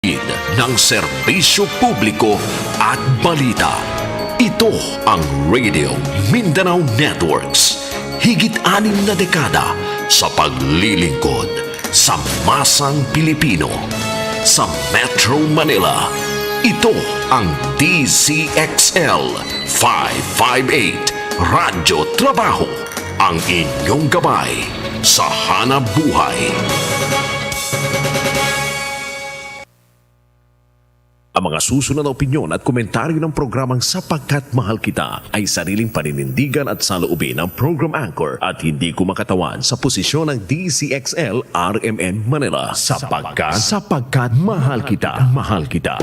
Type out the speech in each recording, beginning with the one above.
ng serbisyo publiko at balita. Ito ang Radio Mindanao Networks. Higit-6 na dekada sa paglilingkod sa masang Pilipino. Sa Metro Manila, ito ang DCXL 558 Radyo Trabaho, ang inyong gabay sa hanap buhay. Ang mga susunod na opinyon at komentaryo ng programang Sapagkat Mahal Kita ay sariling paninindigan at saloobin ng program anchor at hindi kumakatawan sa posisyon ng DCXL RMN Manila. Sapagkat Mahal Kita. Mahal Kita.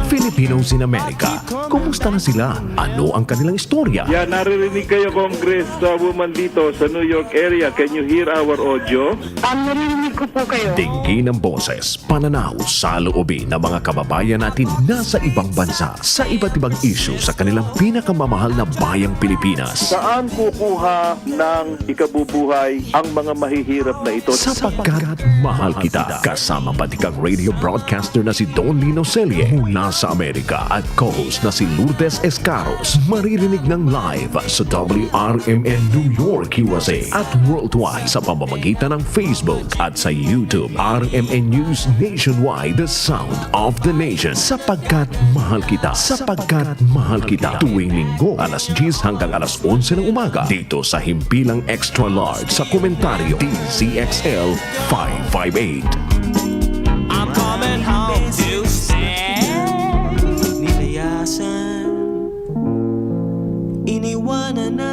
Filipinos in America, kumusta na sila? Ano ang kanilang istorya? Yeah, naririnig kayo, Congresswoman dito sa New York area. Can you hear our audio? Naririnig ko po kayo. Tingin ng boses, pananaw, saloobin ng mga kababayan natin nasa ibang bansa sa iba't ibang issue sa kanilang pinakamamahal na bayang Pilipinas. Saan kukuha ng ikabubuhay ang mga mahihirap na ito? Sapagkat Mahal Kita, kasama patikang radio broadcaster na si Don Lino Celle mula sa Amerika at co-host na si Lourdes Escaros. Maririnig ng live sa WRMN New York, USA at worldwide sa pamamagitan ng Facebook at sa YouTube. RMN News Nationwide, the sound of the nation. Sapagkat Mahal Kita. Sapagkat Mahal Kita. Tuwing linggo, alas 10 hanggang alas 11 ng umaga. Dito sa Himpilang Extra Large sa komentaryo DCXL 558. I'm coming home to stay. Nilayasan, iniwanan na.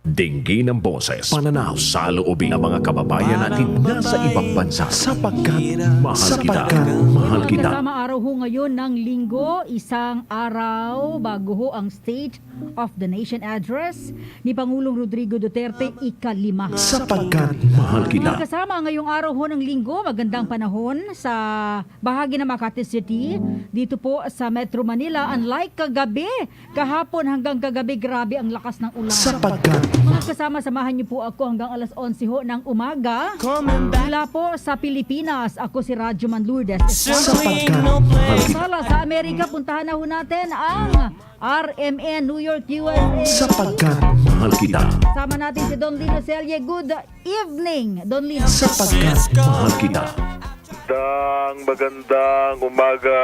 Dinggin ng boses, pananaw, saloobin ng mga kababayan natin nasa ibang bansa. Sapagkat Mahal Kita. Mahal Kita. Kasama araw ho ngayon ng Linggo, isang araw bago ho ang State of the Nation Address ni Pangulong Rodrigo Duterte ika-5. Sapagkat Mahal Kita. Kasama ngayong araw ho ng Linggo, magandang panahon sa bahagi ng Makati City. Dito po sa Metro Manila, unlike kagabi, kahapon hanggang kagabi, grabe ang lakas ng ulan. Sapagkat Mga kasama, samahan niyo po ako hanggang alas 11 ho ng umaga. Mula po sa Pilipinas, ako si Radyoman Lourdes. Sapagkat Mahal Kita. Sala sa Amerika, puntahan na ho natin ang RMN New York, USA. Sapagkat Mahal Kita. Sama natin si Don Lino Celle. Good evening, Don Lino. Sapagkat Mahal Kita. Magandang umaga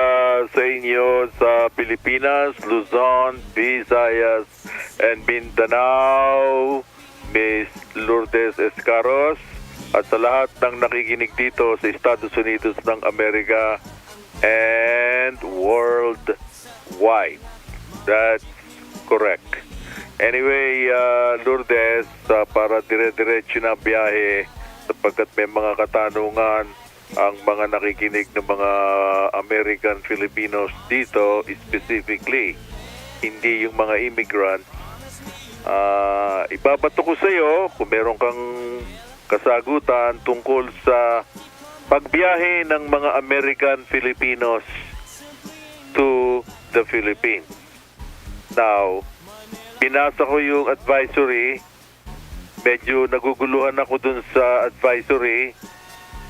sa inyo sa Pilipinas, Luzon, Visayas, and Mindanao, Miss Lourdes Escaros, at sa lahat ng nakikinig dito sa Estados Unidos ng Amerika and worldwide. That's correct. Anyway, Lourdes, para dire-diretso na biyahe sapagkat may mga katanungan ang mga nakikinig ng mga American Filipinos dito, specifically, hindi yung mga immigrant. Ibabato ko sa iyo kung meron kang kasagutan tungkol sa pagbiyahe ng mga American Filipinos to the Philippines. Now, binasa ko yung advisory. Medyo naguguluhan ako dun sa advisory.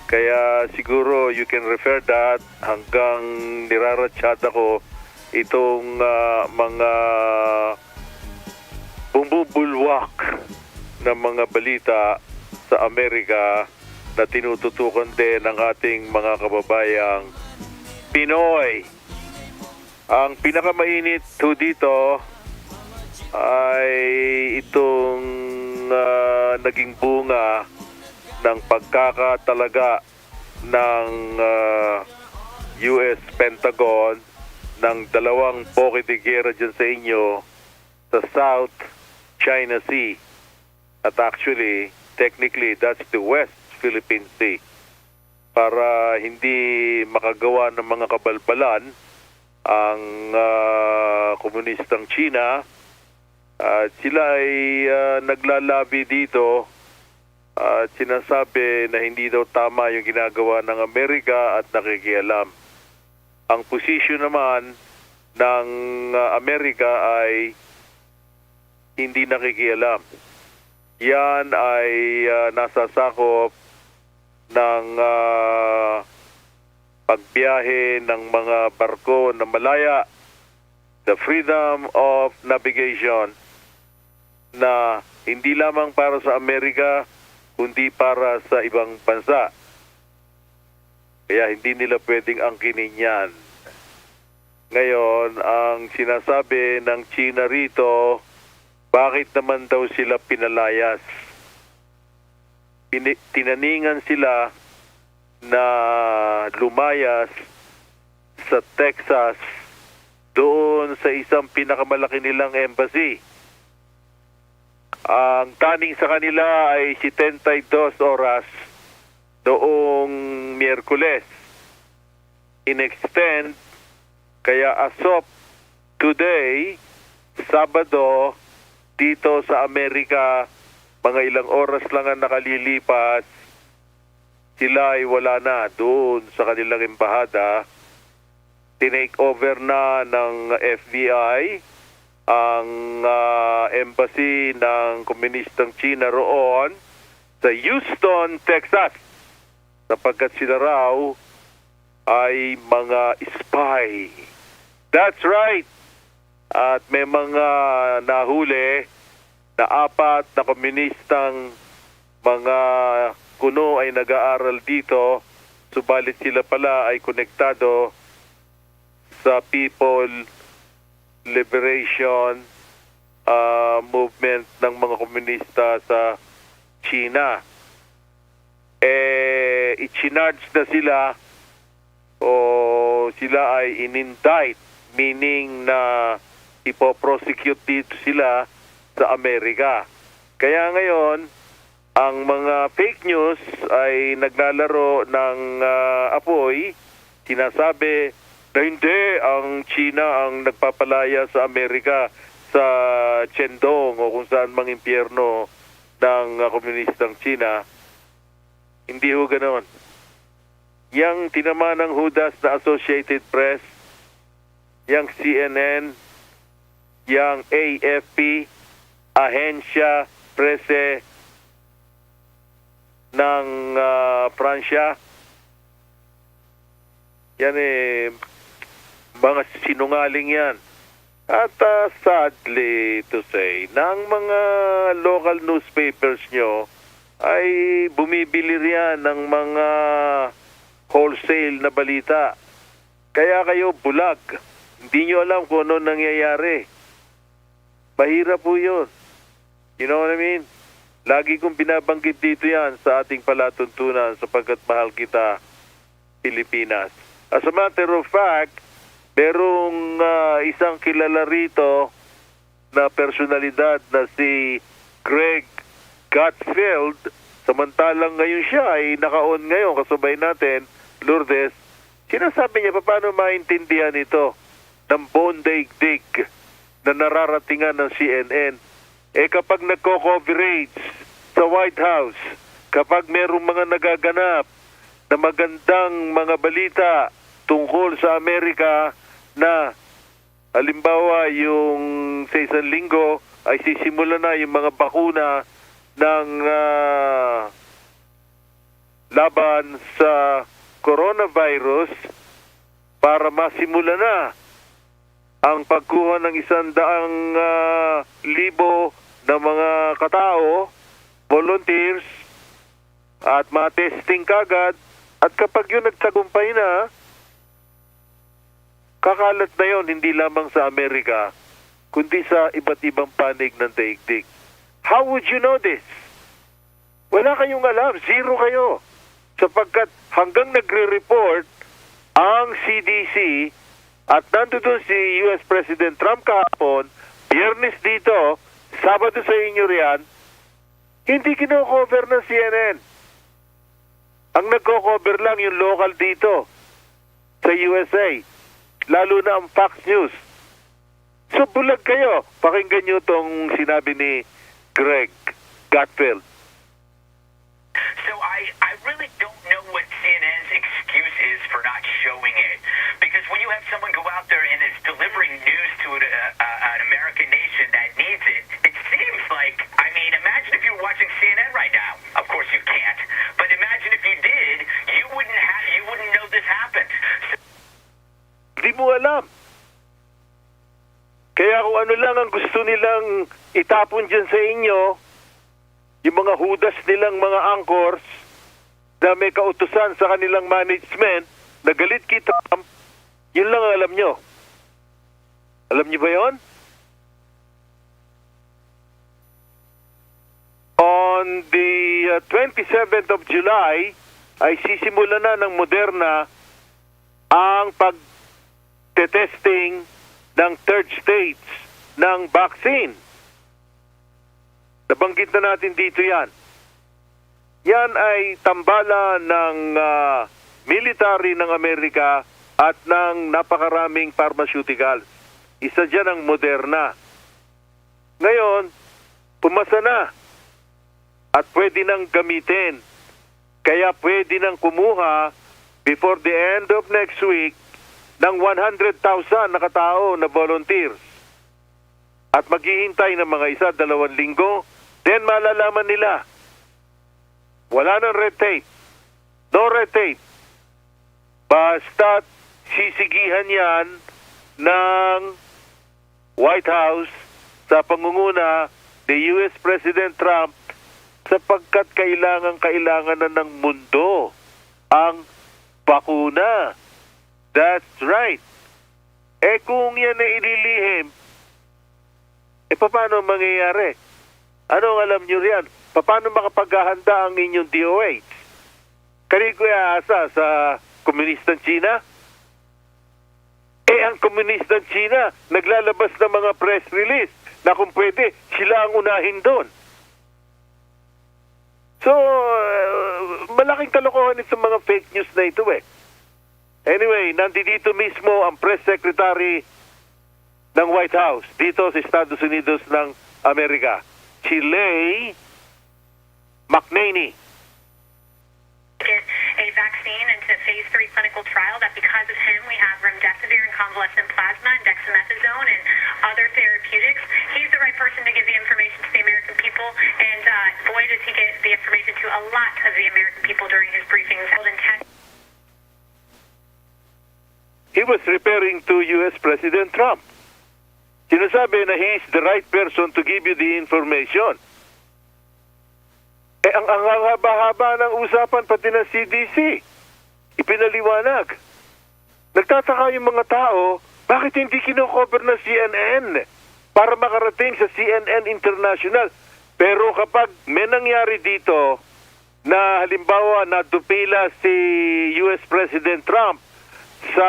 Kaya siguro you can refer that hanggang niraratsada ko itong mga bumubulwak na mga balita sa Amerika na tinututukan din ng ating mga kababayang Pinoy. Ang pinakamainit ho dito ay itong naging bunga ng pagkakatalaga ng US Pentagon ng 2 poke de guerra dyan sa inyo sa South China Sea. At actually, technically, that's the West Philippine Sea. Para hindi makagawa ng mga kabalbalan ang komunistang China, at sila ay naglalabi dito at sinasabi na hindi daw tama yung ginagawa ng Amerika at nakikialam. Ang posisyon naman ng Amerika ay hindi nakikialam. Yan ay nasa sakop ng pagbiyahe ng mga barko na malaya, the freedom of navigation na hindi lamang para sa Amerika, kundi para sa ibang bansa. Kaya hindi nila pwedeng angkinin yan. Ngayon, ang sinasabi ng China rito, bakit naman daw sila pinalayas? Tinaningan sila na lumayas sa Texas doon sa isang pinakamalaki nilang embassy. Ang taning sa kanila ay 72 oras noong Miyerkules. In-extend, kaya as of today, Sabado, dito sa Amerika, mga ilang oras lang ang nakalilipas, sila ay wala na doon sa kanilang embahada. Tinake over na ng FBI ang embassy ng Komunistang China roon sa Houston, Texas, sapagkat sila raw ay mga spy. That's right. At may mga nahuli na 4 na komunistang mga kuno ay nag-aaral dito, subalit sila pala ay konektado sa People Liberation Movement ng mga komunista sa China. I-charge na sila o sila ay in-indict, meaning na ipoprosecute dito sila sa Amerika. Kaya ngayon, ang mga fake news ay naglalaro ng apoy. Sinasabi na hindi, ang China ang nagpapalaya sa Amerika sa Chendong o kung saan mang impyerno ng komunistang China. Hindi ho ganon. Yang tinamaan ng Judas na Associated Press, yang CNN, yang AFP, Ahensya Presse ng Pransya, yan mga sinungaling yan. At sadly to say, ng mga local newspapers nyo ay bumibili riyan ng mga wholesale na balita. Kaya kayo bulag. Hindi nyo alam kung ano nangyayari. Mahirap po yun. You know what I mean? Lagi kong binabanggit dito yan sa ating palatuntunan sapagkat mahal kita, Pilipinas. As a matter of fact, merong isang kilala rito na personalidad na si Greg Gutfeld, samantalang ngayon siya ay naka-on ngayon, kasabay natin, Lourdes. Sinasabi niya, paano maintindihan ito ng bondaigdig na nararatingan ng CNN? Kapag nagko-coverage sa White House, kapag merong mga nagaganap na magandang mga balita tungkol sa Amerika na halimbawa yung sa isang linggo ay sisimula na yung mga bakuna ng laban sa coronavirus para masimula na ang pagkuha ng 100,000 na mga katao, volunteers, at matesting kagad. At kapag yun nagtagumpay na, kakalat na yun hindi lamang sa Amerika, kundi sa iba't ibang panig ng daigdig. How would you know this? Wala kayong alam. Zero kayo. Sapagkat hanggang nagre-report ang CDC at nandoon si US President Trump kahapon, Biyernes dito, Sabado sa inyo riyan, hindi kino-cover ng CNN. Ang nagko-cover lang yung local dito sa USA. Lalo na ang Fox News. So bulag kayo. Pakinggan nyo tong sinabi ni Greg Gutfeld. So I really don't know what CNN's excuse is for not showing it. Because when you have someone go out there and is delivering news to an American nation that needs it, it seems like, I mean, imagine if you were watching CNN right now. Of course you can't. But imagine if you did, mo alam. Kaya kung ano lang ang gusto nilang itapon dyan sa inyo, yung mga hudas nilang mga anchors na may kautusan sa kanilang management na galit kay Trump, yun lang ang alam nyo. Alam nyo ba yon? On the 27th of July, ay sisimula na ng Moderna ang pag-testing ng third stage ng vaccine. Nabanggit na natin dito yan. Yan ay tambala ng military ng Amerika at ng napakaraming pharmaceuticals. Isa dyan ang Moderna. Ngayon, pumasa na at pwede nang gamitin. Kaya pwede nang kumuha before the end of next week ng 100,000 na katao na volunteers. At maghihintay ng mga 1-2 linggo, then malalaman nila. Wala nang red tape. No red tape. Basta sisigihan yan ng White House sa pangunguna ni U.S. President Trump sapagkat kailangan na ng mundo ang bakuna. That's right. Kung yan ay ililihim, paano mangyayari? Anong alam nyo riyan? Paano makapaghahanda ang inyong DOH? Kanina ko iaasa sa komunistang China? Ang komunistang China, naglalabas ng mga press release na kung pwede, sila ang unahin doon. So, malaking kalokohan sa mga fake news na ito Anyway, nandito mismo ang press secretary ng White House dito sa Estados Unidos ng Amerika, Celle McNaney. A vaccine into phase 3 clinical trial that because of him we have remdesivir and convalescent plasma and dexamethasone and other therapeutics. He's the right person to give the information to the American people, and boy does he get the information to a lot of the American people during his briefings. He was referring to U.S. President Trump. Sinasabi na he is the right person to give you the information. Ang haba-haba ng usapan pati ng CDC. Ipinaliwanag. Nagtataka yung mga tao, bakit hindi kino-cover ng CNN para makarating sa CNN International? Pero kapag may nangyari dito na halimbawa nadupila si U.S. President Trump sa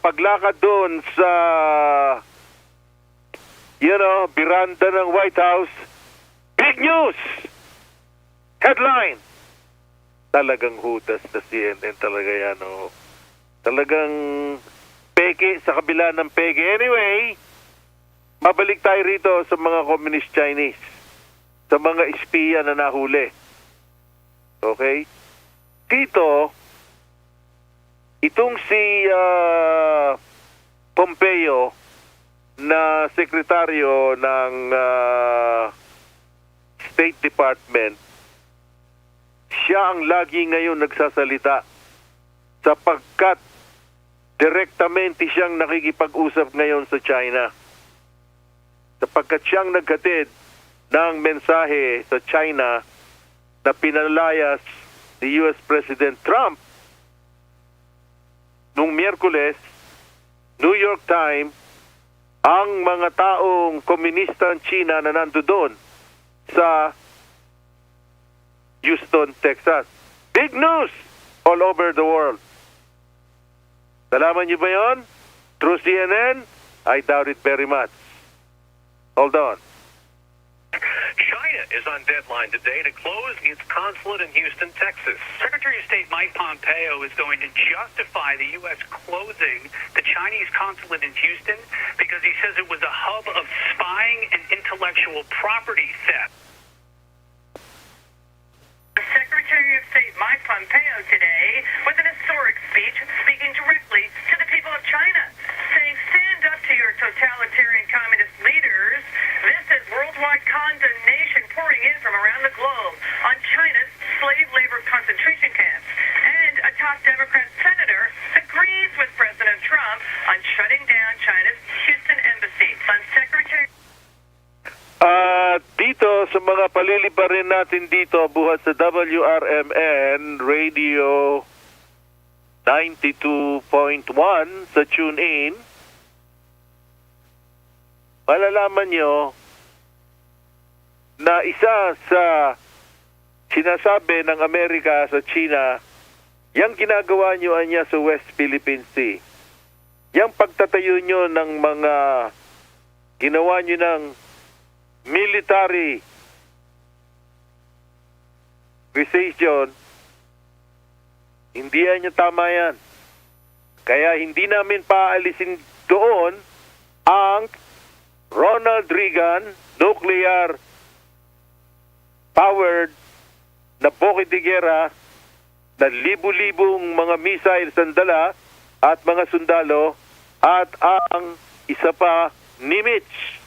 paglakad doon sa biranda ng White House, big news! Headline! Talagang hudas na CNN talaga yan. Talagang peke sa kabila ng peke. Anyway, mabalik tayo rito sa mga Communist Chinese, sa mga espiya na nahuli. Okay? Dito, itong si Pompeo na sekretaryo ng State Department, siya ang lagi ngayon nagsasalita sapagkat direktamente siyang nakikipag-usap ngayon sa China. Sapagkat siyang naghatid ng mensahe sa China na pinalayas ni U.S. President Trump. Nung Miyerkules, New York Times, ang mga taong komunistang China na nandoon sa Houston, Texas. Big news all over the world. Nalaman niyo ba yun? Through CNN? I doubt it very much. Hold on. China is on deadline today to close its consulate in Houston, Texas. Secretary of State Mike Pompeo is going to justify the U.S. closing the Chinese consulate in Houston because he says it was a hub of spying and intellectual property theft. Secretary of State Mike Pompeo today with an historic speech speaking directly to the people of China, saying, stand up to your totalitarian communist leaders. This is worldwide condemnation pouring in from around the globe on China's slave labor concentration camps. And a top Democrat senator agreed agrees with President Trump on shutting down China's Houston embassy. On Secretary Dito sa mga palilibarin natin dito buhat sa WRMN Radio 92.1 sa TuneIn, malalaman nyo na isa sa sinasabi ng Amerika sa China, yung ginagawa nyo anya sa West Philippine Sea, yung pagtatayo nyo ng mga ginawa nyo ng military precision, hindi yan yung tama yan. Kaya hindi namin paalisin doon ang Ronald Reagan nuclear powered na bukid de guerra na libu-libong mga missiles ang dala at mga sundalo at ang isa pa ni Mitch.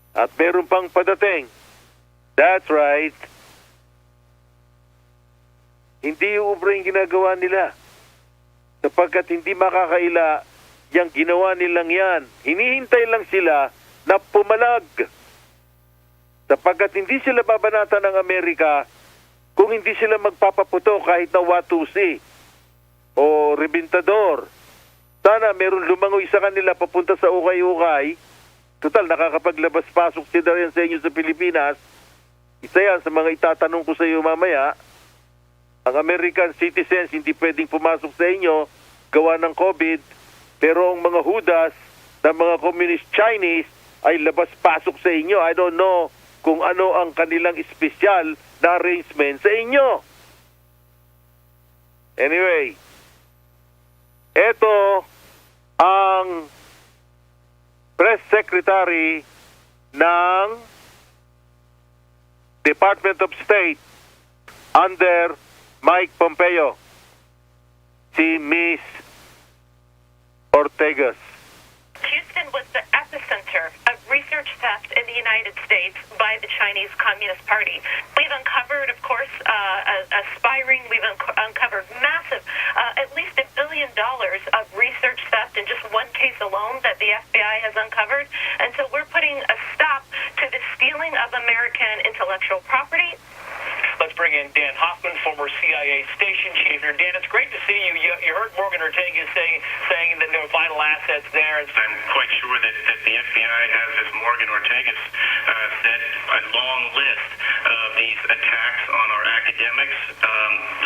At meron pang padating. That's right. Hindi ubra yung ginagawa nila. Sapagkat hindi makakaila yung ginawa nilang yan. Hinihintay lang sila na pumalag. Sapagkat hindi sila babanatan ng Amerika kung hindi sila magpapaputo kahit na watusi o rebintador. Sana meron lumangoy sa kanila papunta sa ukay-ukay. Total, nakakapaglabas-pasok sila yan sa inyo sa Pilipinas. Isa yan sa mga itatanong ko sa iyo mamaya. Ang American citizens hindi pwedeng pumasok sa inyo gawa ng COVID. Pero ang mga hudas ng mga communist Chinese ay labas-pasok sa inyo. I don't know kung ano ang kanilang espesyal na arrangement sa inyo. Anyway, eto ang Press Secretary ng Department of State under Mike Pompeo, si Miss Ortegas. Houston was the epicenter of research theft in the United States by the Chinese Communist Party. We've uncovered, of course, aspiring, we've uncovered massive, at least $1 billion of research theft in just one case alone that the FBI has uncovered. And so we're putting a stop to the stealing of American intellectual property. Let's bring in Dan Hoffman, former CIA station chief. Here, Dan, it's great to see you. You heard Morgan Ortega saying that there were vital assets there. I'm quite sure that the FBI has, as Morgan Ortega said, a long list of these attacks on our academics.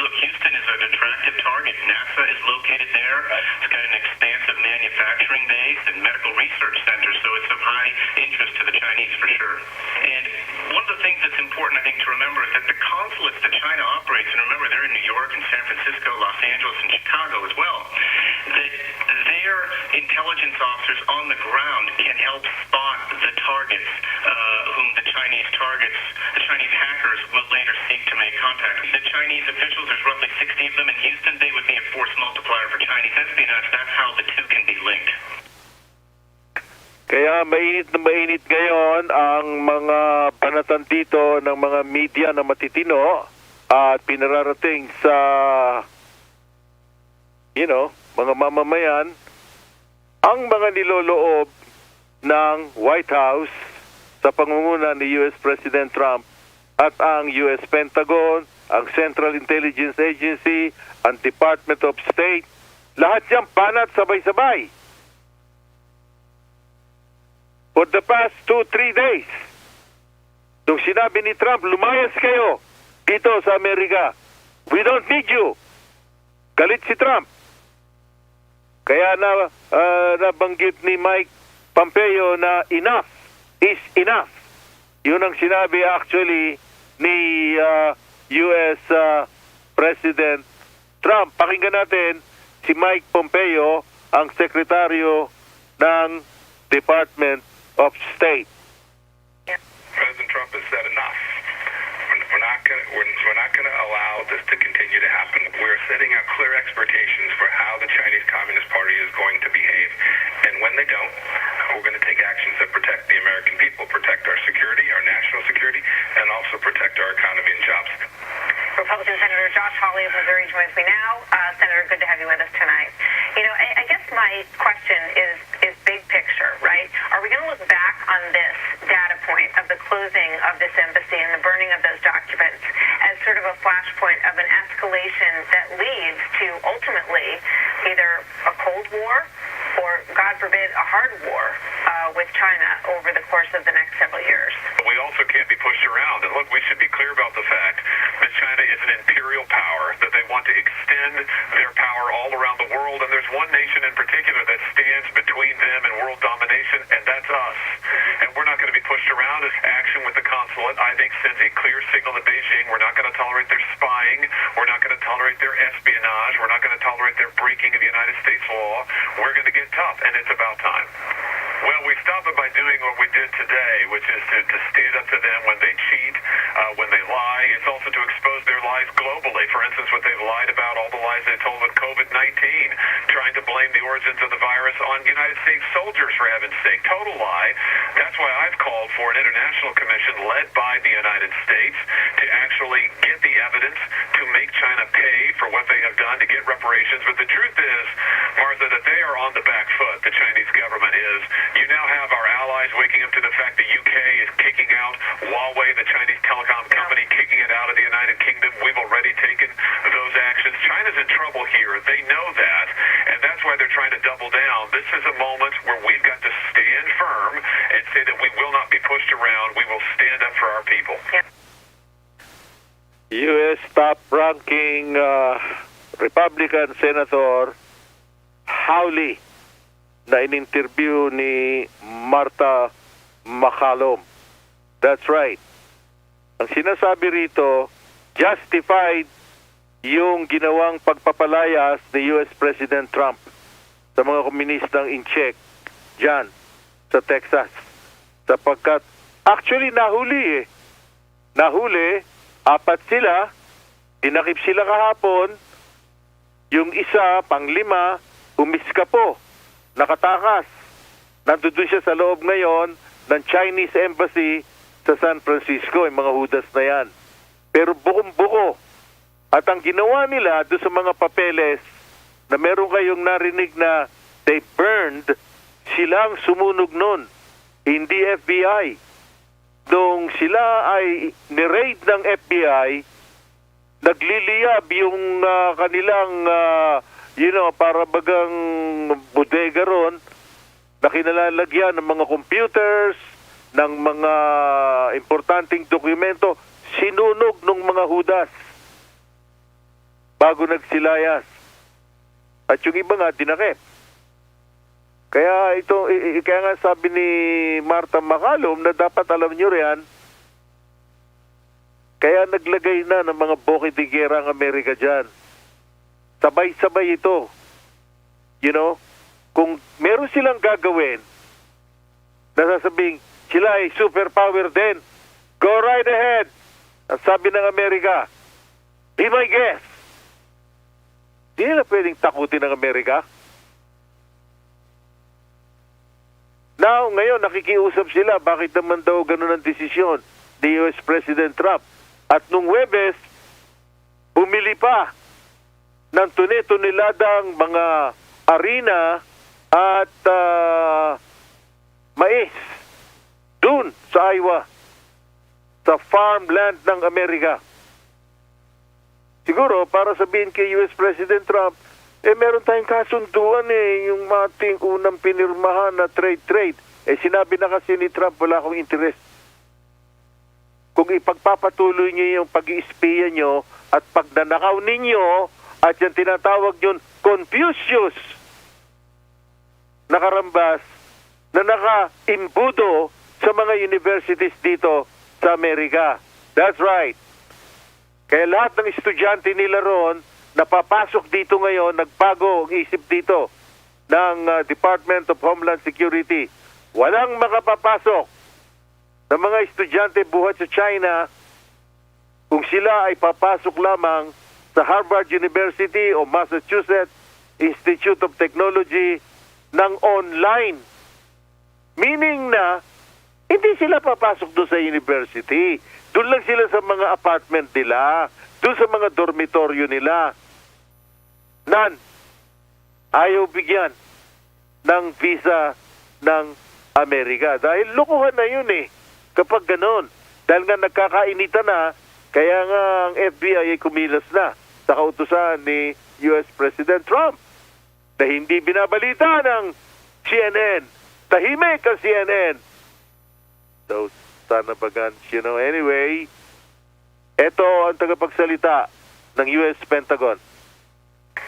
Look, Houston is an attractive target. NASA is located there. It's got an expansive manufacturing base and medical research center, so it's of high interest to the Chinese for sure. And one of the things that's important, I think, to remember is that the consulates that China operates, and remember they're in New York and San Francisco, Los Angeles, and Chicago as well, that their intelligence officers on the ground can help spot the targets whom the Chinese hackers will later seek to make contact with. The Chinese officials, there's roughly 60 of them in Houston, they would be a force multiplier for Chinese espionage. That's how the two can be linked. Kaya mainit na mainit ngayon ang mga banatan dito ng mga media na matitino at pinararating sa mga mamamayan ang mga niloloob ng White House sa pangunguna ni US President Trump at ang US Pentagon, ang Central Intelligence Agency, ang Department of State, lahat yan banat sabay-sabay. For the past 2-3 days, nung sinabi ni Trump, lumayas kayo dito sa Amerika. We don't need you. Galit si Trump. Kaya nabanggit ni Mike Pompeo na enough is enough. Yun ang sinabi actually ni US President Trump. Pakinggan natin si Mike Pompeo, ang sekretaryo ng Department of State. President Trump has said enough. We're not going to allow this to continue to happen. We're setting out clear expectations for how the Chinese Communist Party is going to behave. And when they don't, we're going to take actions that protect the American people, protect our security, our national security, and also protect our economy and jobs. Republican Senator Josh Hawley of Missouri joins me now. Senator, good to have you with us tonight. my question is big picture, right? Are we going to look back on this data point of the closing of this embassy and the burning of those documents as sort of a flashpoint of an escalation that leads to ultimately either a Cold War or, God forbid, a hard war with China over the course of the next several years? We also can't be pushed around. And look, we should be clear about the fact that China is an imperial power, that they want to extend their power all around the world. And there's one nation in particular that stands between them and world domination, and that's us. And we're not going to be pushed around. As action with the consulate, I think, sends a clear signal to Beijing. We're not going to tolerate their spying. We're not going to tolerate their espionage. We're not going to tolerate their breaking of the United States law. We're going to get tough, and it's about time. Well, we stop it by doing what we did today, which is to stand up to them when they cheat, when they lie. It's also to expose their lies globally. For instance, what they've lied about, all the lies they told with COVID-19, trying to blame the origins of the virus on United States soldiers, for heaven's sake. Total lie. That's why I've called for an international commission led by the United States to actually get the evidence to make China pay for what they have done to get reparations. But the truth is, Martha, that they are on the back foot, the Chinese government is. You now have our allies waking up to the fact the UK is kicking out Huawei, the Chinese telecom company, kicking it out of the United Kingdom. We've already taken those actions. China's in trouble here. They know that, and that's why they're trying to double down. This is a moment where we've got to stand firm and say that we will not be pushed around. We will stand up for our people. U.S. top-ranking Republican Senator Hawley na in-interview ni Martha McCallum. That's right. Ang sinasabi rito, justified yung ginawang pagpapalayas ni U.S. President Trump sa mga komunistang in-check dyan sa Texas. Sapagkat, actually nahuli eh. Nahuli, 4 sila, dinakip sila kahapon, yung isa, pang-5, umiskapo, nakatakas. Nandun siya sa loob ngayon ng Chinese Embassy sa San Francisco, yung mga hudas na yan. Pero bukom-buko. At ang ginawa nila doon sa mga papeles na meron kayong narinig na they burned, silang sumunog nun. Hindi FBI. Nung sila ay ni-raid ng FBI, nagliliyab yung kanilang, para bagang bodega ron, na kinalalagyan ng mga computers, ng mga importanteng dokumento, sinunog ng mga hudas bago nagsilayas. At yung iba nga, dinakip. Kaya kaya nga sabi ni Martha McCallum na dapat alam nyo riyan, kaya naglagay na ng mga boke de guerra ang Amerika dyan. Sabay-sabay ito. Kung meron silang gagawin, nasasabing sila ay superpower din, go right ahead. Ang sabi ng Amerika, be my guest. Di nila pwedeng takutin ng Amerika. Now, ngayon, nakikiusap sila. Bakit naman daw ganun ang desisyon ni US President Trump? At nung Huwebes, bumili pa ng tune-tuneladang mga arena at mais dun sa Iowa, sa farmland ng Amerika. Siguro, para sabihin kay US President Trump, meron tayong kasunduan yung ating unang pinirmahan na trade. Sinabi na kasi ni Trump, wala akong interest. Kung ipagpapatuloy niyo yung pag-iispiya nyo at pagnanakaw ninyo at yung tinatawag nyo Confucius na karambas na naka-imbudo sa mga universities dito sa Amerika. That's right. Kaya lahat ng estudyante nila ron napapasok dito ngayon, nagbago ang isip dito ng Department of Homeland Security. Walang makapapasok ng mga estudyante buhat sa China kung sila ay papasok lamang sa Harvard University o Massachusetts Institute of Technology ng online. Meaning na hindi sila papasok doon sa university. Doon lang sila sa mga apartment nila, doon sa mga dormitoryo nila. Ayaw bigyan. ng visa ng Amerika. Dahil lokohan na yun eh, kapag ganon. Dahil nga nagkakainitan na, kaya nga ang FBI ay kumilos na sa kautusan ni US President Trump na hindi binabalita ng CNN. Tahimik ang CNN. Those son of a guns, Anyway, eto ang tagapagsalita ng US Pentagon.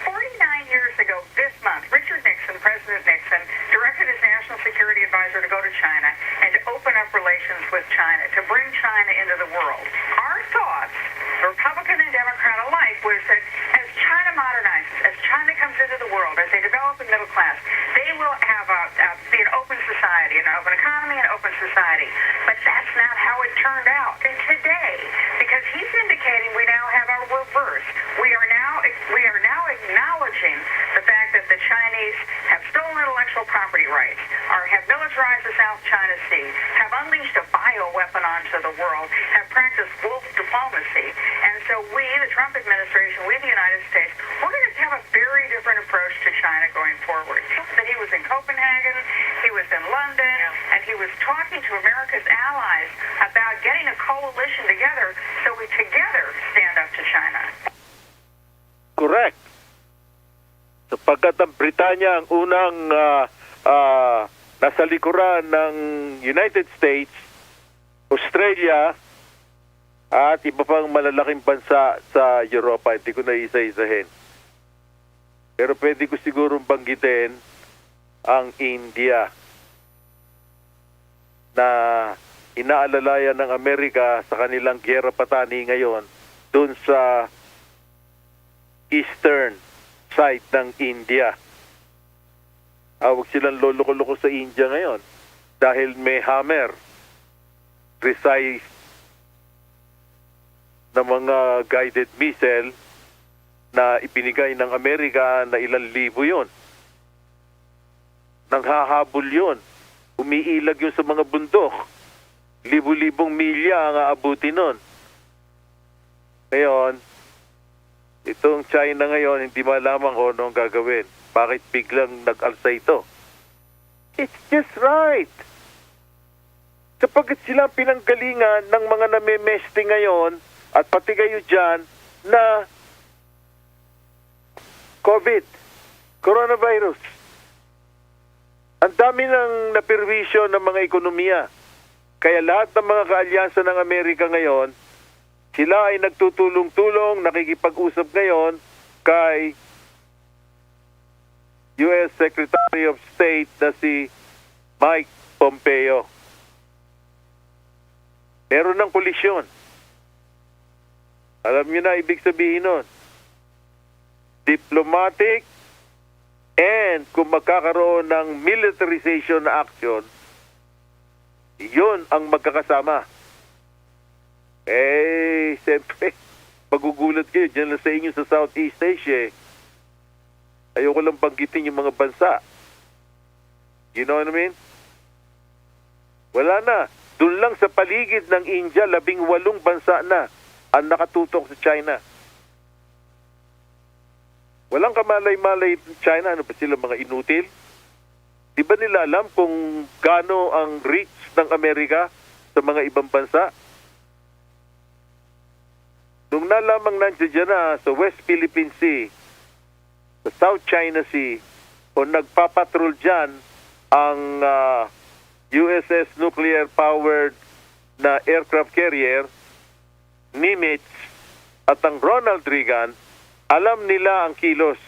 49 years ago this month, Richard Nixon, President Nixon, directed his national security advisor to go to China and to open up relations with China, to bring China into the world. Our thoughts, Republican and Democrat alike, was that as China modernizes, as China comes into the world, as they develop a middle class, they will have be an open society, an open economy, an open society. But that's not how it turned out. And today, because he's indicating we now have our reverse, we are now acknowledging the fact that the Chinese have stolen intellectual property rights, or have militarized the South China Sea, have unleashed a bioweapon onto the world, have practiced wolf diplomacy. And so we, the Trump administration, we, the United States, we're going to have a very different approach to China going forward. That he was in Copenhagen, he was in London, and he was talking to America's allies about getting a coalition together so we together stand up to China. Correct. Sapagkat ang Britanya ang unang nasa likuran ng United States, Australia, at iba pang malalaking bansa sa Europa. Hindi ko na isa-isahin. Pero pwede ko sigurong banggitin ang India na inaalalayan ng Amerika sa kanilang gyera patani ngayon dun sa eastern side ng India. Huwag silang loloko-loko sa India ngayon dahil may hammer, precise na mga guided missile na ibinigay ng Amerika na ilang libo yun. Nanghahabol yun. Umiilag yun sa mga bundok. Libo-libong milya ang aabuti nun. Ngayon, itong China ngayon, hindi malaman kung ano ang gagawin. Bakit biglang nag-alsa ito? It's just right. Sapagkat sila pinanggalingan ng mga namemeste ngayon at pati kayo dyan na COVID, coronavirus. Ang dami ng napirwisyo ng mga ekonomiya. Kaya lahat ng mga kaalyansa ng Amerika ngayon, sila ay nagtutulong-tulong, nakikipag-usap ngayon kay U.S. Secretary of State na si Mike Pompeo. Meron ng kolisyon. Alam niyo na ibig sabihin nun. Diplomatic and kung magkakaroon ng militarization na action, yun ang magkakasama. Siyempre, magugulat kayo dyan lang sa inyo sa Southeast Asia. Ayoko lang banggitin yung mga bansa. You know what I mean? Wala na. Doon lang sa paligid ng India, 18 bansa na ang nakatutok sa China. Walang kamalay-malay China. Ano ba sila, mga inutil? Di ba nila alam kung gaano ang reach ng Amerika sa mga ibang bansa? Nung nalamang nandiyan dyan na sa West Philippine Sea, sa South China Sea, o nagpapatrol dyan ang USS nuclear-powered na aircraft carrier, Nimitz, at ang Ronald Reagan, alam nila ang kilos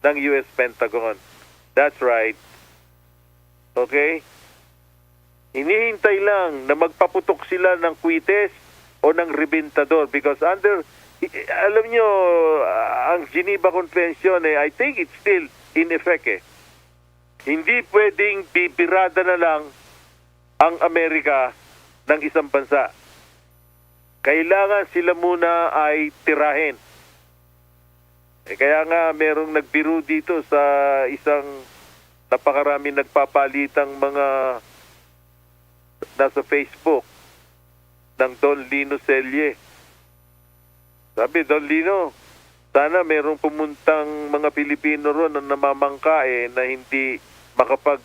ng US Pentagon. That's right. Okay? Hinihintay lang na magpaputok sila ng kwites o ng rebentador because alam nyo, ang Geneva Convention, I think it's still in effect. Hindi pwedeng bibirada na lang ang Amerika ng isang bansa. Kailangan sila muna ay tirahin. Kaya nga merong nagbiro dito sa isang napakarami nagpapalitang mga nasa Facebook ng Don Lino Celle. Sabi, Don Lino, sana merong pumuntang mga Pilipino ron na namamangka na hindi makapag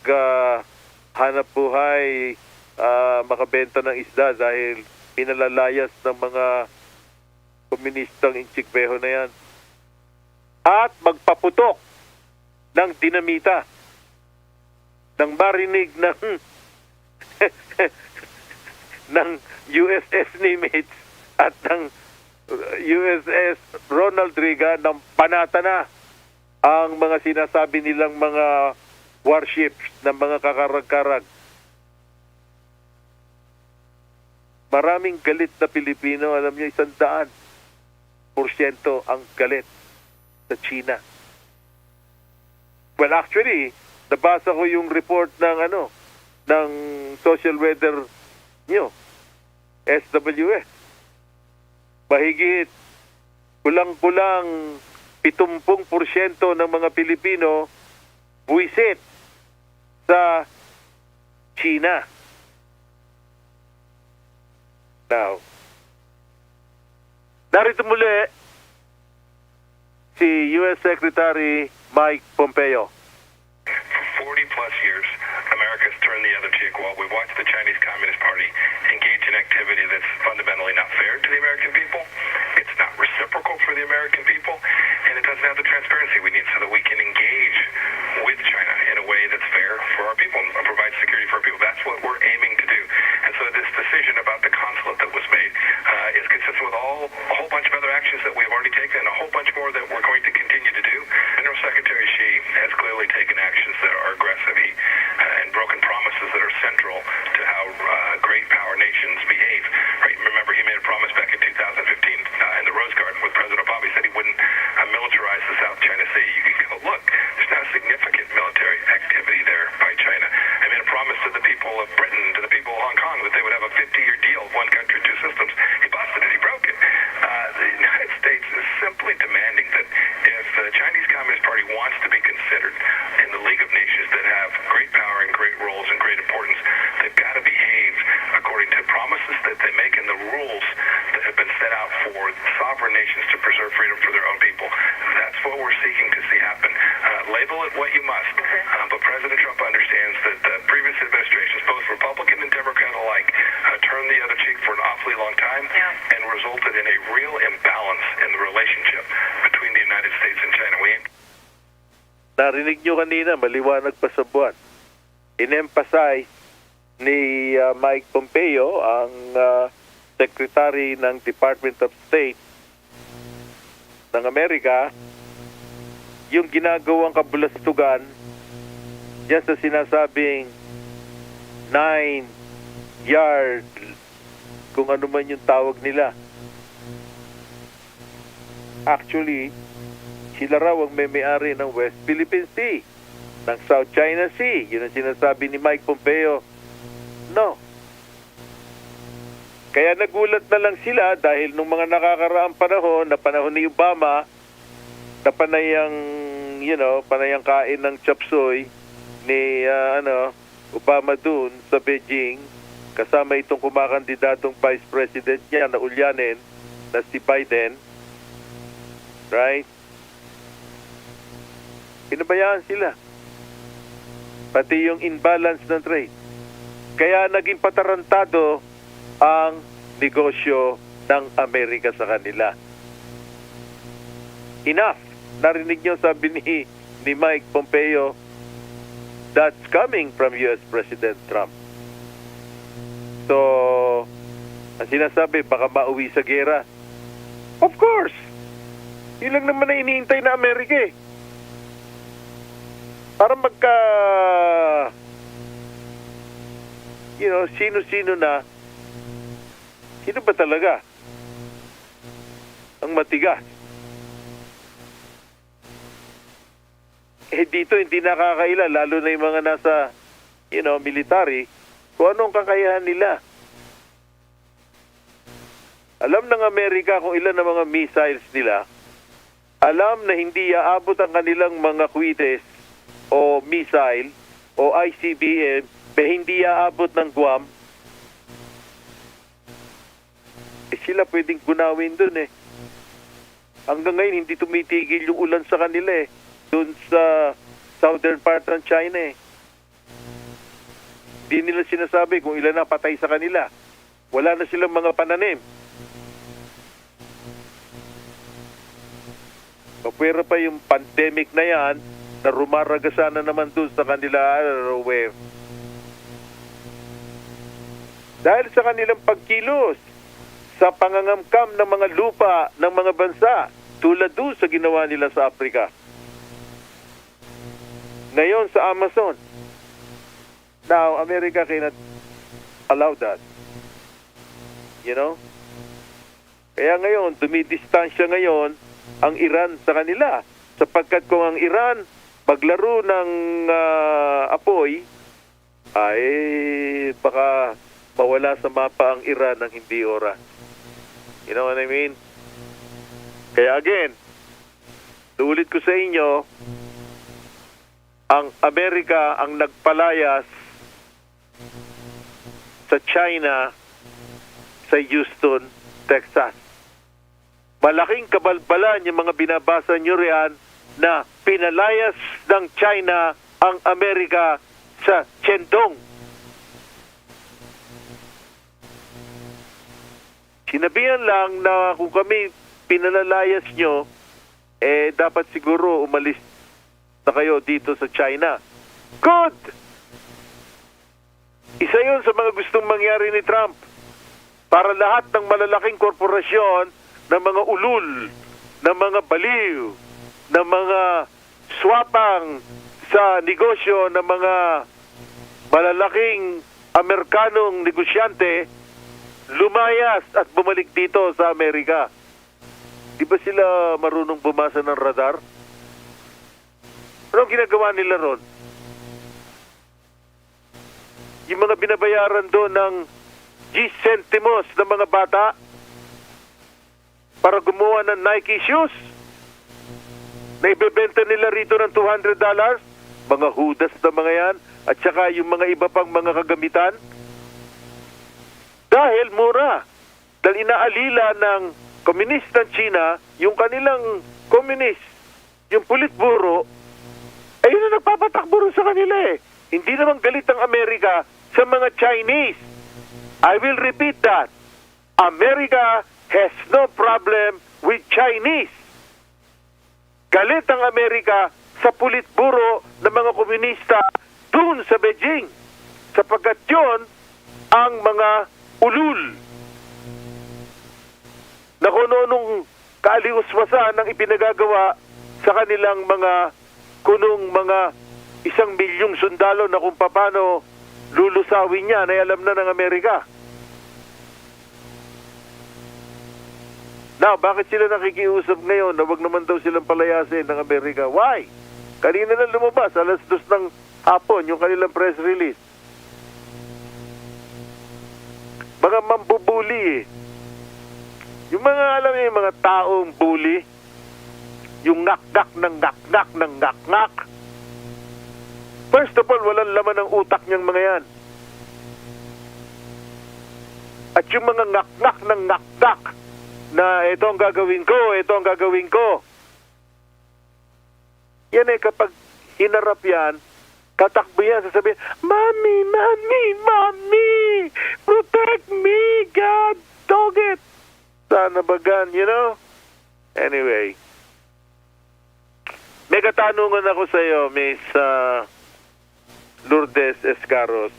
hanap buhay, makabenta ng isda dahil pinalalayas ng mga komunistang inchikbeho na yan. At magpaputok ng dinamita nang marinig ng ng USS Nimitz at ng USS Ronald Reagan ng panata na ang mga sinasabi nilang mga warships ng mga kakarag-karag. Maraming galit na Pilipino, alam niyo, 100% ang galit sa China. Well, actually, nabasa ko yung report ng ng social weather nyo, SWS. Mahigit kulang-kulang 70% ng mga Pilipino buwisit sa China. Now, narito muli si U.S. Secretary Mike Pompeo. For 40 plus years, America's turned the other cheek while we watch the Chinese Communist Party engage in activity that's fundamentally not fair to the American people. It's not reciprocal for the American people, and it doesn't have the transparency we need so that we can engage with China in a way that's fair for our people and provide security for our people. That's what we're aiming to do. And so this decision about the consulate that was made is consistent with a whole bunch of other actions that we've already taken and a whole bunch more that we're going to continue to do. General Secretary Xi has clearly taken actions that are aggressive and broken promises that are central to how great power nations behave. Right? Remember, he made a promise back in 2015 in the Rose Garden with President Obama. He said he wouldn't militarize the South China Sea. You can go, look, there's not a significant military activity there by China. I made a promise to the people of Britain, to the people of Hong Kong, that they would have a 50-year deal, one country, two systems. He busted it. He broke it. The United States is simply demanding that if the Chinese Communist Party wants to be considered in the League of Nations that have great power and great roles and great importance, they've got to behave according to promises that they make and the rules that have been set out for sovereign nations to preserve freedom for their own people. That's what we're seeking to see happen. Label it what you must, but President Trump understands that the previous administrations, both Republican and Democrat alike, turned the other cheek for an awfully long time and resulted in a real imbalance in the relationship between the United States and China. Narinig nyo kanina, maliwanag pa sa buwan. In-emphasize ni Mike Pompeo, ang Secretary ng Department of State ng Amerika, yung ginagawang kabulastugan diyan sa sinasabing 9-yard, kung ano man yung tawag nila. Actually, sila raw ang may-ari ng West Philippine Sea, ng South China Sea. Yun ang sinasabi ni Mike Pompeo. No. Kaya nagulat na lang sila dahil nung mga nakakaraang panahon, na panahon ni Obama, na panayang kain ng chop suey ni Obama dun sa Beijing, kasama itong kumakandidatong vice president niya na ulyanin, na si Biden. Right? Pinabayaan sila. Pati yung imbalance ng trade. Kaya naging patarantado ang negosyo ng Amerika sa kanila. Enough. Narinig nyo, sabi ni Mike Pompeo, that's coming from U.S. President Trump. So, ang sinasabi, baka mauwi sa gera. Of course. Yun lang naman na iniintay na Amerika eh. Para sino-sino na, sino ba talaga ang matigas? Dito hindi nakakaila, lalo na yung mga nasa, military, kung anong kakayahan nila. Alam ng Amerika kung ilan na mga missiles nila, alam na hindi aabot ang kanilang mga kwites o missile o ICBM hindi aabot ng Guam. Sila pwedeng gunawin dun eh. Hanggang ngayon hindi tumitigil yung ulan sa kanila eh. Doon sa southern part ng China eh. Hindi nila sinasabi kung ilan na patay sa kanila. Wala na silang mga pananim. Kapwera pa yung pandemic na yan na rumaragasa na naman dun sa kanila where. Dahil sa kanilang pagkilos sa pangangamkam ng mga lupa ng mga bansa tulad doon sa ginawa nila sa Africa. Ngayon sa Amazon. Now, America cannot allow that. You know? Kaya ngayon, dumidistansya ngayon ang Iran sa kanila. Sapagkat kung ang Iran maglaro ng apoy, ay baka mawala sa mapa ang Iran ng hindi oras. You know what I mean? Kaya again, uulit ko sa inyo, ang Amerika ang nagpalayas sa China sa Houston, Texas. Malaking kabalbalan yung mga binabasa nyo riyan na pinalayas ng China ang Amerika sa Shandong. Sinabihan lang na kung kami pinalayas nyo, dapat siguro umalis na kayo dito sa China. Good! Isa yun sa mga gustong mangyari ni Trump para lahat ng malalaking korporasyon ng mga ulul, ng mga baliw, ng mga swapang sa negosyo ng mga malalaking Amerikanong negosyante lumayas at bumalik dito sa Amerika. Di ba sila marunong bumasa ng radar? Anong ginagawa nila ron? Yung mga binabayaran doon ng G-centimos ng mga bata para gumawa ng Nike shoes na ibebenta nila rito ng $200, mga hudas na mga yan, at saka yung mga iba pang mga kagamitan. Dahil mura. Dahil inaalila ng komunistang China, yung kanilang komunist, yung Politburo, ayun na nagpapatakbo sa kanila eh. Hindi naman galit ang Amerika sa mga Chinese. I will repeat that. America has no problem with Chinese. Galit ang Amerika sa Politburo ng mga komunista dun sa Beijing. Sapagkat yun ang mga ulul na kung anong kaaliuswasan ang ipinagagawa sa kanilang mga kunong mga 1 milyong sundalo na kung paano lulusawin niya ay alam na ng Amerika. Now, bakit sila nakikiusap ngayon na wag naman daw silang palayasin ng Amerika? Why? Kanina lang lumabas, 2:00 ng hapon, yung kanilang press release. Mga mambubuli eh. Yung mga, alam niyo, yung mga taong bully, yung ngak-ngak ng ngak-ngak ng ngak-ngak. First of all, walang laman ng utak niyang mga yan. At yung mga ngak-ngak ng ngak-ngak na ito ang gagawin ko, ito ang gagawin ko. Yan eh, kapag hinarap yan, katakbo yan, sasabihin, Mommy, Mommy, Mommy, protect me, God, dog it. Sana bagan, you know? Anyway, may katanungan ako sa iyo, Miss Lourdes Escaros.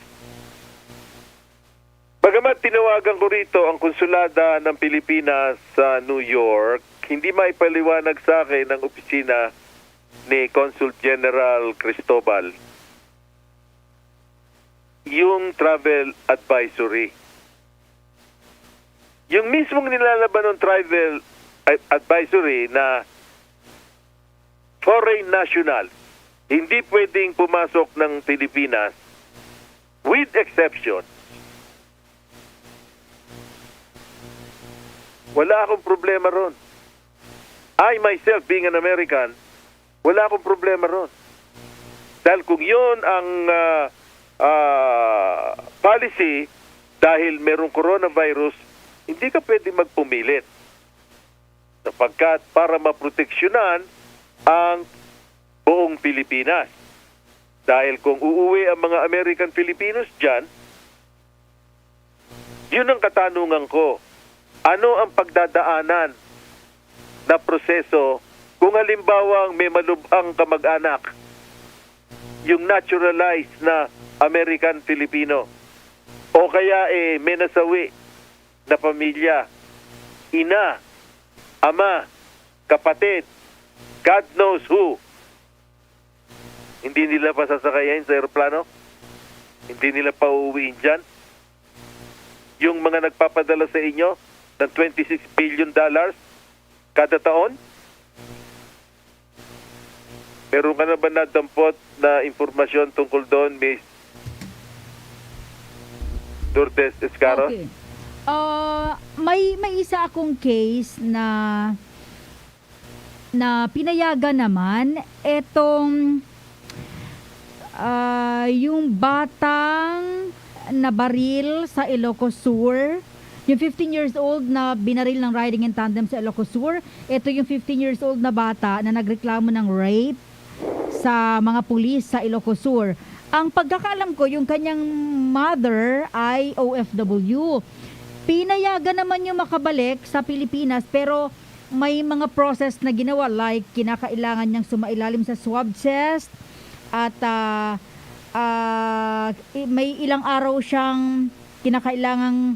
Bagamat tinawagan ko rito ang konsulada ng Pilipinas sa New York, hindi maipaliwanag sa akin ng opisina ni Consul General Cristobal yung travel advisory. Yung mismong nilalaban ng travel advisory na foreign national, hindi pwedeng pumasok ng Pilipinas with exception. Wala akong problema ron. I myself, being an American, wala akong problema ron. Dahil kung yun ang policy, dahil merong coronavirus, hindi ka pwede magpumilit. Sapagkat para maproteksyonan ang buong Pilipinas. Dahil kung uuwi ang mga American Filipinos dyan, yun ang katanungan ko. Ano ang pagdadaanan na proseso kung halimbawang may malubhang kamag-anak, yung naturalized na American Filipino, o kaya may nasawi na pamilya, ina, ama, kapatid, God knows who. Hindi nila pasasakayin sa aeroplano? Hindi nila pauuwiin dyan? Yung mga nagpapadala sa inyo ng $26 billion kada taon? Meron ka na ba nadampot na informasyon tungkol doon, Miss Lourdes Escaros? Okay. May isa akong case na pinayagan naman etong yung batang nabaril sa Ilocos Sur. Yung 15 years old na binaril ng riding in tandem sa Ilocos Sur. Ito yung 15 years old na bata na nagreklamo ng rape sa mga pulis sa Ilocos Sur. Ang pagkakaalam ko, yung kanyang mother ay OFW. Pinayagan naman yung makabalik sa Pilipinas, pero may mga process na ginawa, like kinakailangan niyang sumailalim sa swab test at may ilang araw siyang kinakailangang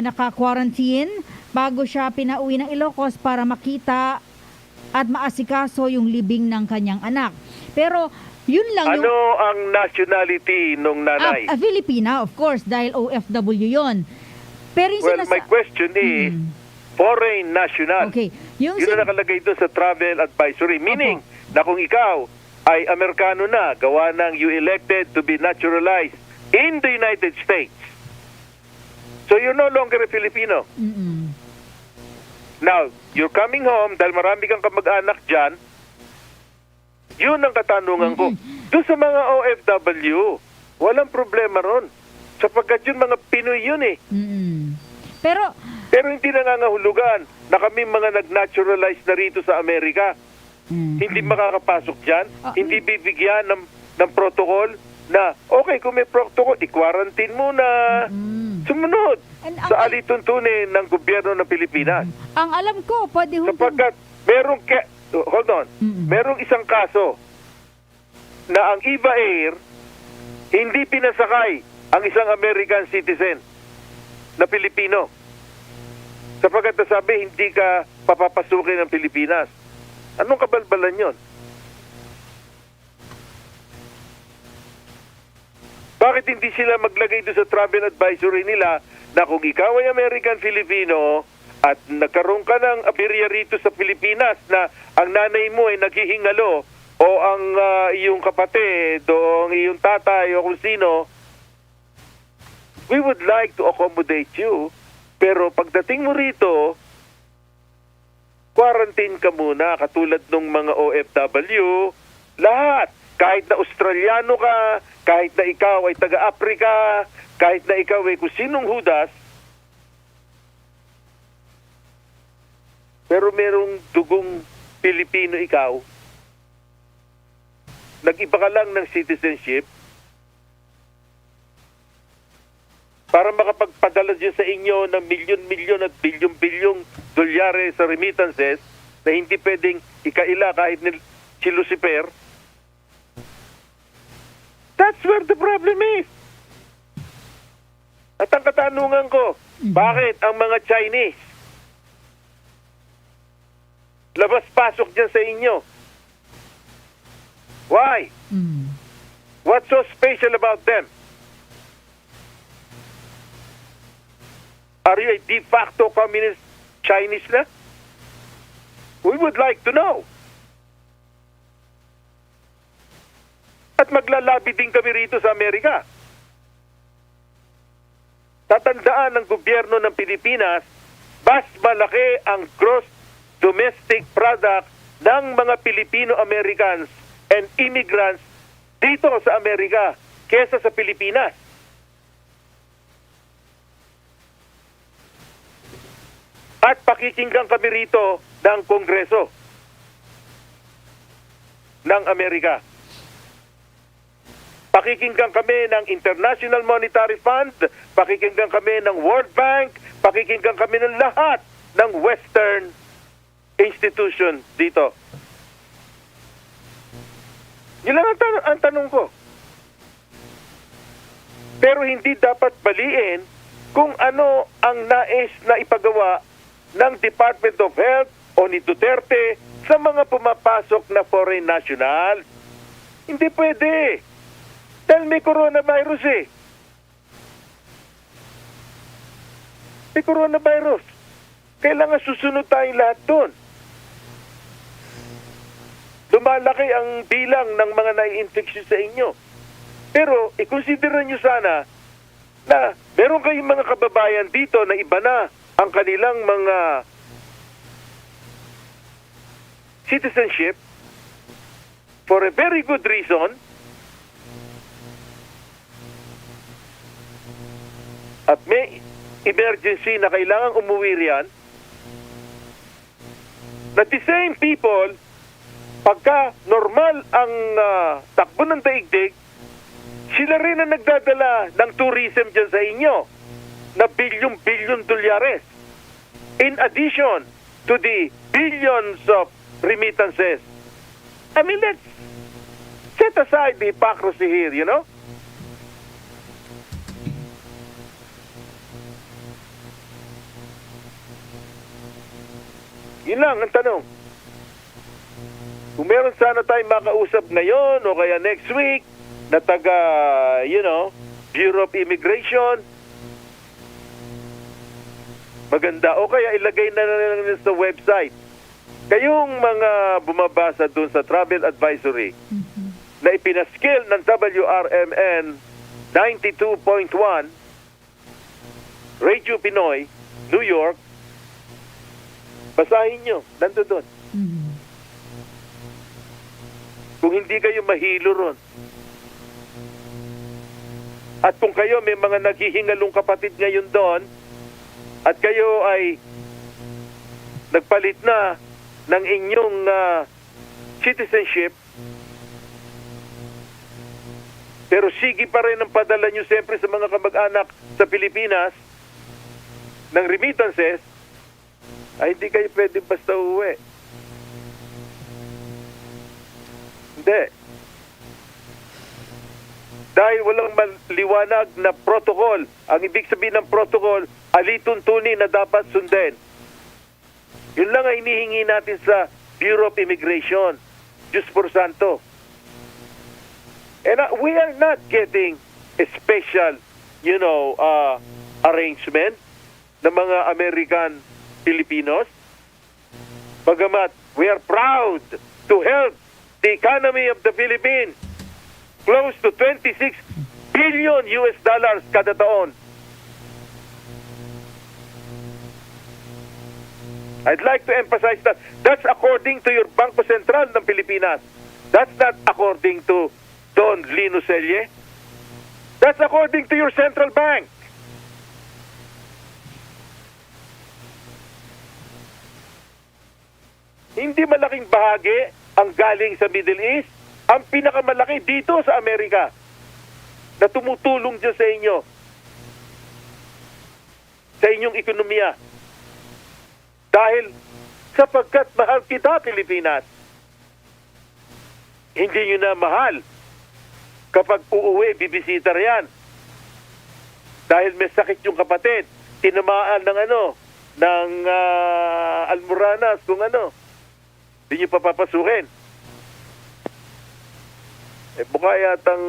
naka-quarantine bago siya pinauwi ng Ilocos para makita at maasikaso yung libing ng kanyang anak. Pero yun lang ano ang nationality nung nanay? Filipina, of course, dahil OFW yun. Pero yung my question is, foreign national. Okay. Yun na nakalagay doon sa travel advisory. Meaning, na kung ikaw ay Amerikano na, gawa ng you elected to be naturalized in the United States. So you're no longer a Filipino. Now, you're coming home dahil marami kang kamag-anak dyan. Yun ang katanungan ko. Doon sa mga OFW, walang problema ron. Sapagkat yun mga Pinoy yun eh. Pero hindi nangangahulugan na kami mga nag-naturalize na rito sa Amerika. Hindi makakapasok dyan. Hindi bibigyan ng protocol na, okay, kung may protocol, i-quarantine muna. Sumunod sa alituntunin ng gobyerno ng Pilipinas. Ang alam ko, pwede sapagkat merong isang kaso na ang Eva Air hindi pinasakay ang isang American citizen na Pilipino. Sapagkat nasabi, hindi ka papapasukin ng Pilipinas. Anong kabalbalan yon? Bakit hindi sila maglagay doon sa travel advisory nila na kung ikaw ay American Filipino at nagkaroon ka ng aberya rito sa Pilipinas na ang nanay mo ay naghihingalo o ang iyong kapatid o ang iyong tatay o kung sino, we would like to accommodate you, pero pagdating mo rito, quarantine ka muna katulad ng mga OFW, lahat. Kahit na Australiano ka, kahit na ikaw ay taga-Africa, kahit na ikaw ay kung sinong Judas, pero merong dugong Pilipino ikaw, nag-iba ka lang ng citizenship, para makapagpadala dyan sa inyo ng milyon-milyon at bilyon-bilyong dolyare sa remittances na hindi pwedeng ikaila kahit si Lucifer. That's where the problem is. At ang katanungan ko, bakit ang mga Chinese labas-pasok dyan sa inyo? Why? What's so special about them? Are you a de facto communist Chinese na? We would like to know. At maglalabi din kami rito sa Amerika. Tatandaan ng gobyerno ng Pilipinas, mas malaki ang gross domestic product ng mga Filipino-Americans and immigrants dito sa Amerika kesa sa Pilipinas. At pakikinggan kami rito ng Kongreso ng Amerika. pakikinggan kami ng International Monetary Fund, pakikinggan kami ng World Bank, pakikinggan kami ng lahat ng Western institution dito. Yun lang ang tanong ko. Pero hindi dapat baliin kung ano ang nais na ipagawa ng Department of Health o ni Duterte sa mga pumapasok na foreign nationals. Hindi pwede. Dahil may coronavirus eh. May coronavirus. Kailangan susunod tayong lahat doon. Lumalaki ang bilang ng mga nai-infection sa inyo. Pero, i-consider nyo sana na meron kayong mga kababayan dito na iba na ang kanilang mga citizenship for a very good reason. At may emergency na kailangan umuwi riyan. That the same people, pagka normal ang takbo ng daigdig, sila rin ang nagdadala ng tourism dyan sa inyo na bilyon-bilyon dolyares. In addition to the billions of remittances. I mean, let's set aside the hypocrisy here, you know? Yun lang ang tanong. Kung meron sana tayong makausap ngayon o kaya next week na taga, Bureau of Immigration, maganda. O kaya ilagay na lang sa website. Kayong mga bumabasa dun sa travel advisory na ipinaskill ng WRMN 92.1 Radio Pinoy, New York, basahin nyo. Nandun doon. Kung hindi kayo mahilo ron. At kung kayo may mga naghihingalong kapatid ngayon doon, at kayo ay nagpalit na ng inyong citizenship, pero sige pa rin ang padala nyo siyempre sa mga kamag-anak sa Pilipinas ng remittances, ay hindi kayo pwede basta uwi. Hindi. Dahil walang maliwanag na protocol. Ang ibig sabihin ng protocol, alituntunin na dapat sundin. Yun lang ang hinihingi natin sa Bureau of Immigration. Diyos por Santo. And we are not getting a special, arrangement ng mga American Filipinos. Bagamat we are proud to help the economy of the Philippines. Close to 26 billion US dollars kada taon. I'd like to emphasize that that's according to your Bangko Sentral ng Pilipinas. That's not according to Don Lino Celle. That's according to your central bank. Hindi malaking bahagi ang galing sa Middle East. Ang pinakamalaki dito sa Amerika na tumutulong dyan sa inyo. Sa inyong ekonomiya. Dahil sapagkat mahal kita, Pilipinas. Hindi nyo na mahal kapag uuwi, bibisita riyan. Dahil may sakit yung kapatid. Tinamaan ng almoranas kung hindi nyo papapasukin. Baka yatang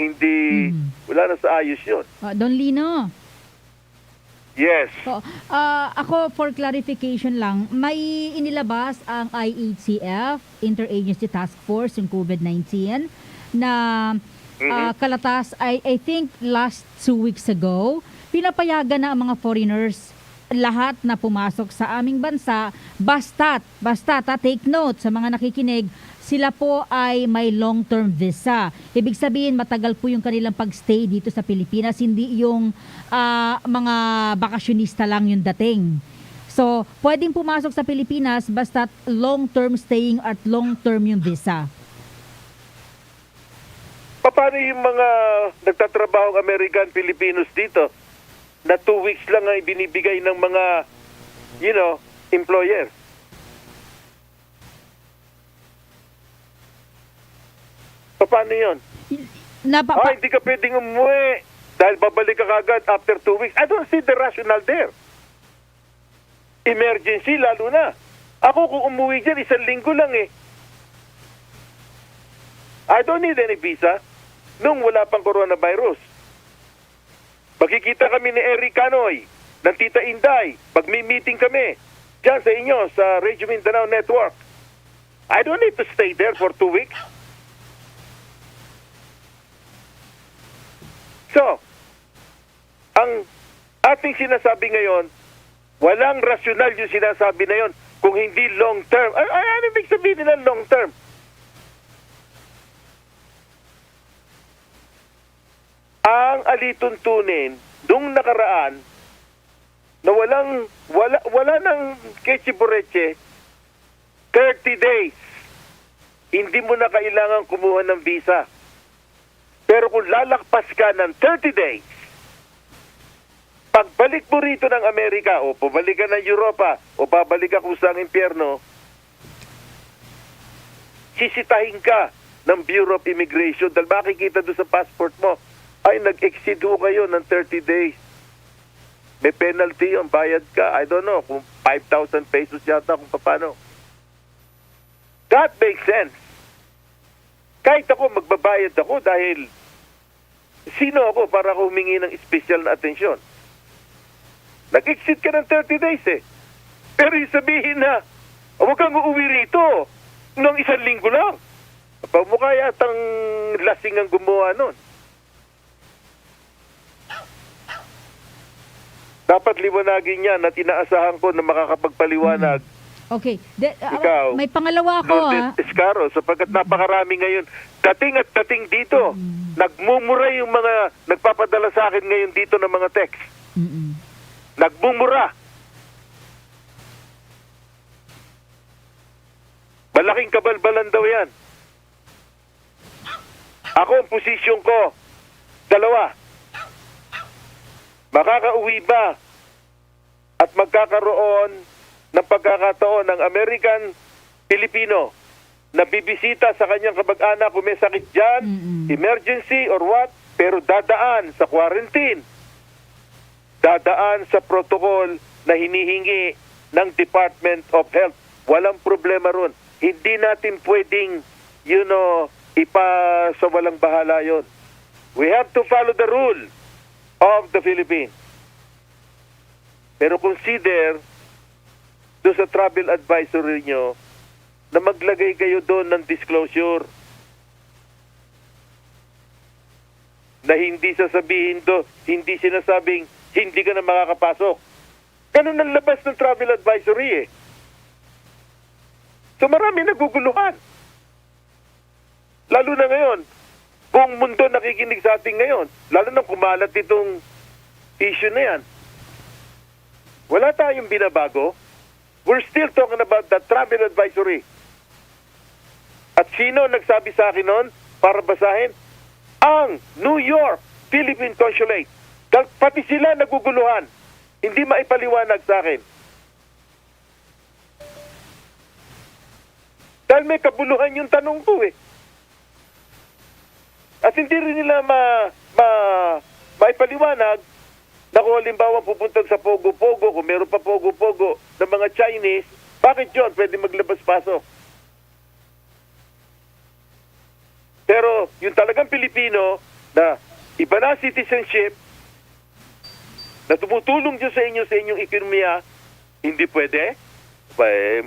hindi, wala na sa ayos yun. Don Lino. Yes. So, ako, for clarification lang, may inilabas ang IHCF, Interagency Task Force, yung COVID-19, na kalatas, I think last 2 weeks ago, pinapayagan na ang mga foreigners lahat na pumasok sa aming bansa, basta take note sa mga nakikinig, sila po ay may long-term visa. Ibig sabihin, matagal po yung kanilang pagstay dito sa Pilipinas, hindi yung mga bakasyonista lang yung dating. So, pwedeng pumasok sa Pilipinas basta long-term staying at long-term yung visa. Paano yung mga nagtatrabahong American Filipinos dito na 2 weeks lang ang binibigay ng mga, employer? Paano yun? Hindi ka pwedeng umuwi dahil babalik ka kagad after 2 weeks. I don't see the rationale there. Emergency, lalo na. Ako kung umuwi dyan, 1 linggo lang eh. I don't need any visa nung wala pang coronavirus. Magkikita kami ni Eric Canoy, ng Tita Inday, pag may meeting kami, dyan sa inyo, sa Radio Mindanao Network. I don't need to stay there for 2 weeks. So, ang ating sinasabi ngayon, walang rasyonal yung sinasabi na yon kung hindi long term. Ano ibig sabihin nila long term? Ang alituntunin nung nakaraan na wala nang kechibureche, 30 days, hindi mo na kailangan kumuha ng visa. Pero kung lalakpas ka ng 30 days, pagbalik mo rito ng Amerika, o pabalik ka ng Europa, o babalik ka kung saan impyerno, sisitahin ka ng Bureau of Immigration dahil makikita doon sa passport mo, ay nag-exceed ho kayo ng 30 days. May penalty yun, bayad ka. I don't know, kung 5,000 pesos yata kung paano. That makes sense. Kahit ako, magbabayad ako dahil sino ako para humingi ng special na atensyon? Nag-exit ka ng 30 days eh. Pero yung sabihin na, huwag kang uuwi rito ng 1 linggo lang. Mukha yatang lasing ang gumawa nun. Dapat liwanagin niya na tinaasahan ko na makakapagpaliwanag. Okay. Ikaw, may pangalawa ako Lourdes Escaros, sapagkat napakarami ngayon. Dating at dating dito. Nagmumura yung mga nagpapadala sa akin ngayon dito ng mga text. Nagmumura. Malaking kabalbalan daw yan. Ako ang posisyon ko, 2. Makakauwi ba at magkakaroon ng pagkakataon ng American Filipino na bibisita sa kanyang kamag-anak kung may sakit dyan, emergency or what, pero dadaan sa quarantine, dadaan sa protocol na hinihingi ng Department of Health. Walang problema ron. Hindi natin pwedeng, sa walang bahala yon. We have to follow the rule of the Philippines. Pero consider doon sa travel advisory nyo na maglagay kayo doon ng disclosure na hindi sasabihin hindi sinasabing hindi ka na makakapasok. Ganun ang labas ng travel advisory eh. So marami naguguluhan. Lalo na ngayon, buong mundo nakikinig sa atin ngayon. Lalo na kumalat itong issue na yan. Wala tayong binabago. We're still talking about the travel advisory. At sino nagsabi sa akin noon para basahin? Ang New York Philippine Consulate. Pati sila naguguluhan. Hindi maipaliwanag sa akin. Dahil may kabuluhan yung tanong ko eh. At hindi rin nila maipaliwanag na kung halimbawa pupunta sa Pogo-Pogo, kung meron pa Pogo-Pogo ng mga Chinese, bakit yun? Pwede maglabas-pasok. Pero yung talagang Pilipino na iba na citizenship, na tumutulong dyan sa inyong ekonomiya, hindi pwede.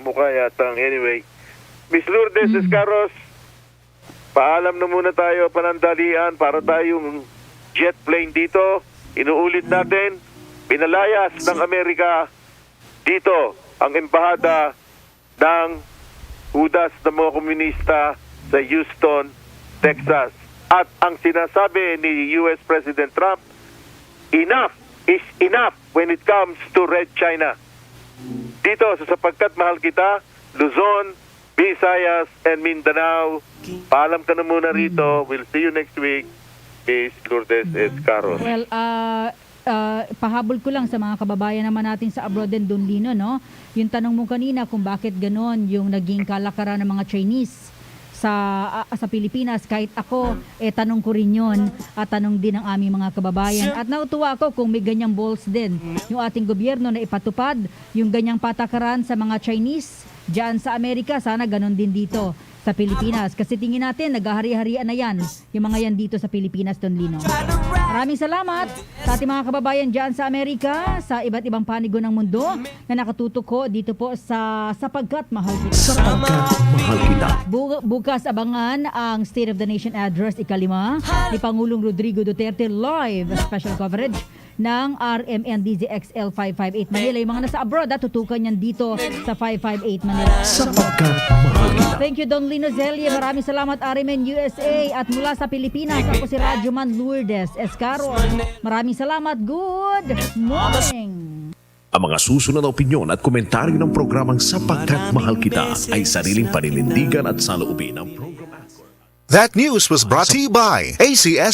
Mukha yatang anyway. Miss Lourdes Escaros, paalam na muna tayo, panandalian para tayong jet plane dito. Inuulit natin, pinalayas ng Amerika dito ang embahada ng hudas ng mga komunista sa Houston, Texas. At ang sinasabi ni US President Trump, enough is enough when it comes to Red China. Dito sa Sapagkat Mahal Kita, Luzon, Visayas, and Mindanao, paalam ka na muna rito. We'll see you next week. Miss Lourdes Escaros. Well, pahabol ko lang sa mga kababayan naman natin sa abroad din, Don Lino, no? Yung tanong mo kanina kung bakit ganon yung naging kalakaran ng mga Chinese sa Pilipinas, kahit ako, tanong ko rin yun at tanong din ng aming mga kababayan. At nautuwa ako kung may ganyang balls din yung ating gobyerno na ipatupad yung ganyang patakaran sa mga Chinese dyan sa Amerika. Sana ganon din dito sa Pilipinas. Kasi tingin natin, naghahari-harian na yan, yung mga yan dito sa Pilipinas, Don Lino. Maraming salamat sa ating mga kababayan dyan sa Amerika, sa iba't ibang panigo ng mundo na nakatutok ko dito po sa Sapagkat Mahal Kita. Sapagkat Mahal Kita. Bukas abangan ang State of the Nation Address ika-5 ni Pangulong Rodrigo Duterte, live special coverage ng RMNDZ XL 558 Manila. Yung mga nasa abroad, tutukan yan dito sa 558 Manila. Sapagkat Mahal Kita. Thank you, Don Lino Celle. Maraming salamat, RMN USA. At mula sa Pilipinas, ako si Radyoman Lourdes Escaros. Maraming salamat. Good morning. Ang mga susunod na opinyon at komentaryo ng programang Sapagkat Mahal Kita ay sariling paninindigan at saloobin ng program. That news was brought to you by ACS